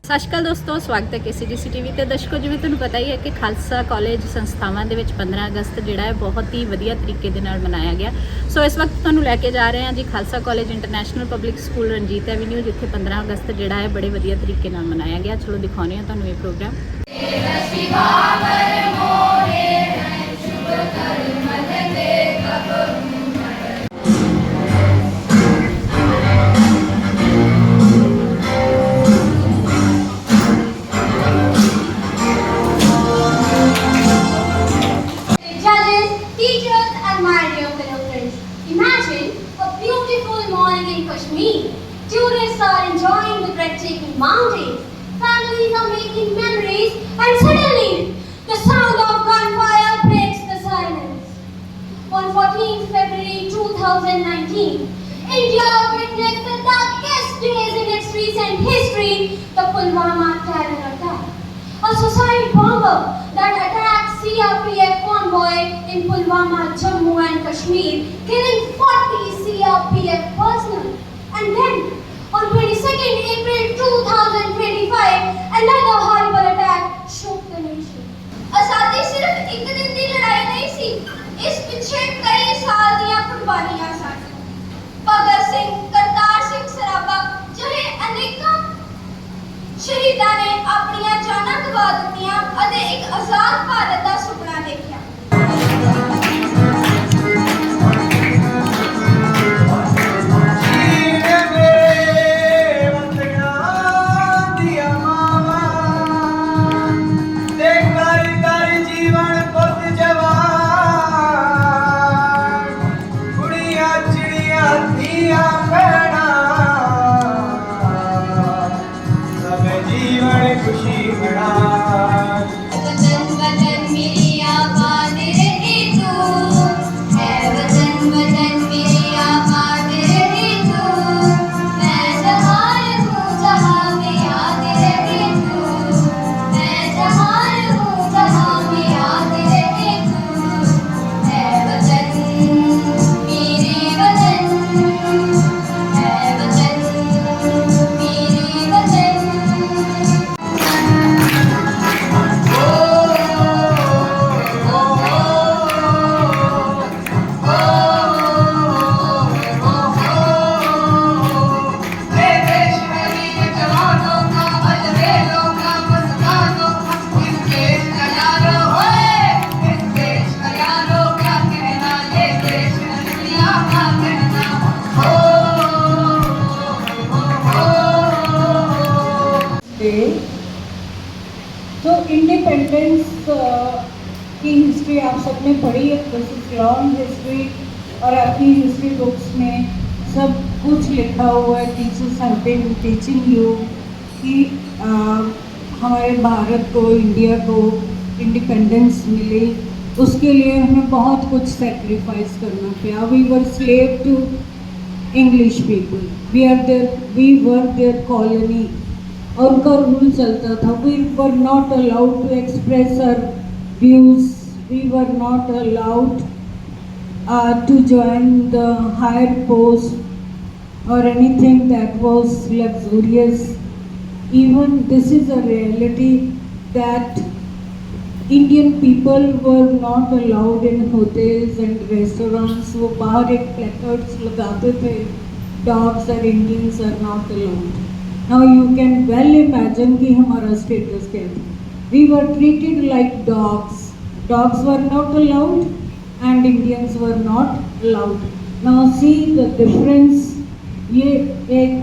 ਸਤਿ ਸ਼੍ਰੀ ਅਕਾਲ ਦੋਸਤੋ, ਸਵਾਗਤ ਹੈ KCDC TV ਤੇ। ਦਰਸ਼ਕੋ, ਜਿਵੇਂ ਤੁਹਾਨੂੰ ਪਤਾ ਹੀ ਹੈ ਕਿ ਖਾਲਸਾ ਕਾਲਜ ਸੰਸਥਾਵਾਂ ਦੇ ਵਿੱਚ 15 ਅਗਸਤ ਜਿਹੜਾ ਹੈ ਬਹੁਤ ਹੀ ਵਧੀਆ ਤਰੀਕੇ ਦੇ ਨਾਲ ਮਨਾਇਆ ਗਿਆ। ਸੋ ਇਸ ਵਕਤ ਤੁਹਾਨੂੰ ਲੈ ਕੇ ਜਾ ਰਹੇ ਹਾਂ ਜੀ Khalsa college international public school Ranjit avenue, ਜਿੱਥੇ 15 ਅਗਸਤ ਜਿਹੜਾ ਹੈ ਬੜੇ ਵਧੀਆ ਤਰੀਕੇ ਨਾਲ ਮਨਾਇਆ ਗਿਆ। ਚਲੋ ਦਿਖਾਉਂਦੇ ਹਾਂ ਤੁਹਾਨੂੰ ਇਹ programme. Students are enjoying the breathtaking mountains. Families are making memories, and suddenly, the sound of gunfire breaks the silence. On 14th February 2019, India witnessed the darkest days in its recent history, the Pulwama terror attack. A suicide bomber that attacked CRPF convoy in Pulwama, Jammu and Kashmir, killing 40 CRPF personnel. And then, on 22nd April 2025, another horrible attack shook the nation. आजादी सिर्फ एक दिन की लड़ाई नहीं सी, इस पीछे कई साल दियां कुर्बानियां सन। भगत सिंह, करतार सिंह सराभा ਜਿਹੇ अनेकों शहीदां ने अपनियां जानां गवा दित्तियां ਅਤੇ ਇੱਕ ਆਜ਼ਾਦ ਭਾਰਤ ਦਾ ਸੁਪਨਾ ਦੇਖਿਆ। तो इंडिपेंडेंस की हिस्ट्री आप सबने पढ़ी है, दिस इज लॉन्ग हिस्ट्री और आपकी हिस्ट्री बुक्स में सब कुछ लिखा हुआ है। Teachers have been teaching you कि हमारे भारत को, इंडिया को इंडिपेंडेंस मिली, उसके लिए हमें बहुत कुछ सेक्रीफाइस करना पड़ा। We were slave to English people, we were their colony और उनका रूल चलता था। We were not allowed to express our views, we were not allowed to join the higher post और anything that was luxurious. Even this is a reality that Indian people were not allowed in hotels and restaurants. वो बाहर एक placards लगाते थे, dogs और Indians are not allowed. Now you can well imagine कि हमारा status क्या था। We were treated like dogs. Dogs were not allowed and Indians were not allowed. Now see the difference. ये एक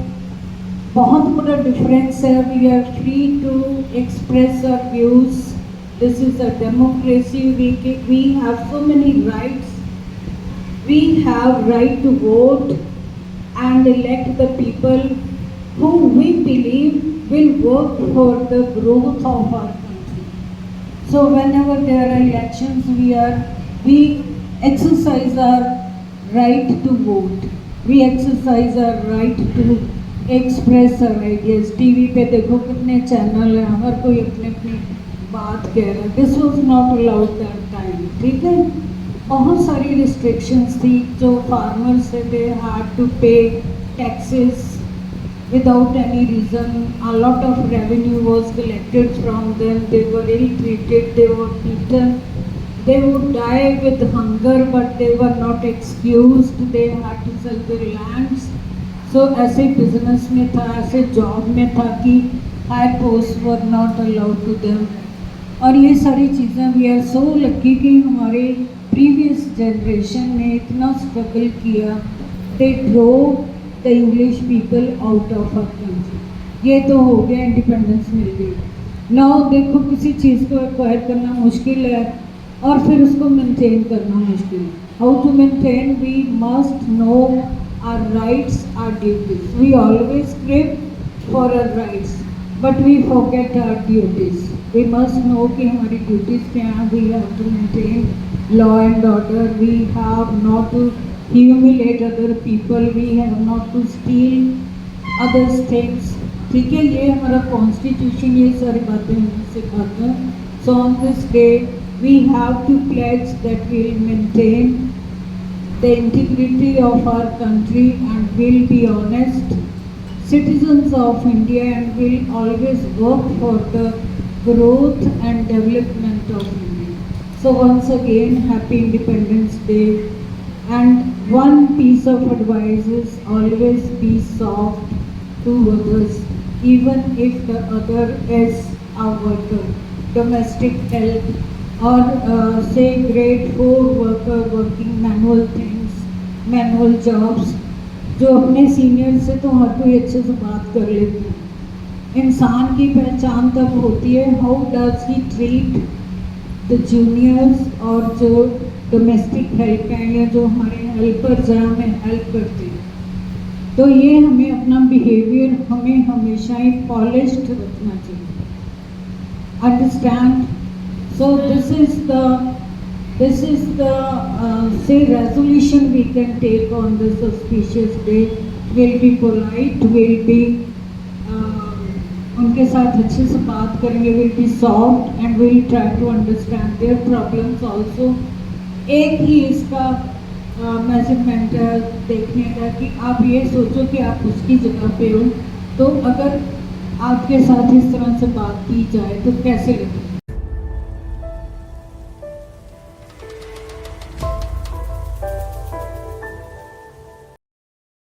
बहुत बड़ा difference है। We are free to express our views. This is a democracy. We have so many rights. We have right to vote and elect the people who we believe will work for the growth of our country. So whenever there are elections, we exercise our right to vote. We exercise our right to express our ideas. TV पे देखो कितने channel हैं, हर कोई अपनी अपनी बात कह रहा है। This was not allowed that time, ठीक है। बहुत सारी रिस्ट्रिक्शंस थी जो फार्मर्स थे, दे हैड टू पे taxes without any reason. A lot of revenue was collected from them. They were ill-treated, they were beaten. They would die with hunger, but they were not excused. They had to sell their lands. So ऐसे business में था, ऐसे job में था कि high post were not allowed to them. और ये सारी चीज़ें वी आर सो लकी कि हमारे प्रीवियस जनरेशन ने इतना स्ट्रगल किया. They drew the English people out of our country. ये तो हो गया, इंडिपेंडेंस मिल गई. नाउ देखो किसी चीज़ को एक्वायर करना मुश्किल है और फिर उसको मेंटेन करना मुश्किल है. How to maintain? We must know our rights, our duties. We always crave for our rights, but we forget our duties. We must know कि हमारी duties क्या हैं. We have to maintain law and order. We have not to humiliate other people. We have not to steal others' things. ठीक है, ये हमारा constitution ये सारी बातें हमें सिखाता है. So on this day we have to pledge that we will maintain the integrity of our country and will be honest citizens of India and will always work for the growth and development of India. So once again, happy Independence Day. And one piece of advice is always be soft to others, even if the other is a worker, domestic help, or say grade 4 worker working manual things, manual jobs, जो अपने senior से तो हर कोई अच्छे से बात कर लेते हैं. इंसान की पहचान तब होती है how does he treat the juniors और जो डोमेस्टिक हेल्प हैं या जो हमारे हेल्पर्स हैं हमें हेल्प करते हैं. तो ये हमें अपना बिहेवियर हमें हमेशा ही पॉलिश्ड रखना चाहिए. Understand? So this is the say resolution we can take on this auspicious day. Will be polite, will be उनके साथ अच्छे से बात करेंगे. Will be soft and will try to understand their problems also. एक ही इसका मेजरमेंट है देखने का कि आप ये सोचो कि आप उसकी जगह पे हो, तो अगर आपके साथ इस तरह से बात की जाए तो कैसे लगेगा.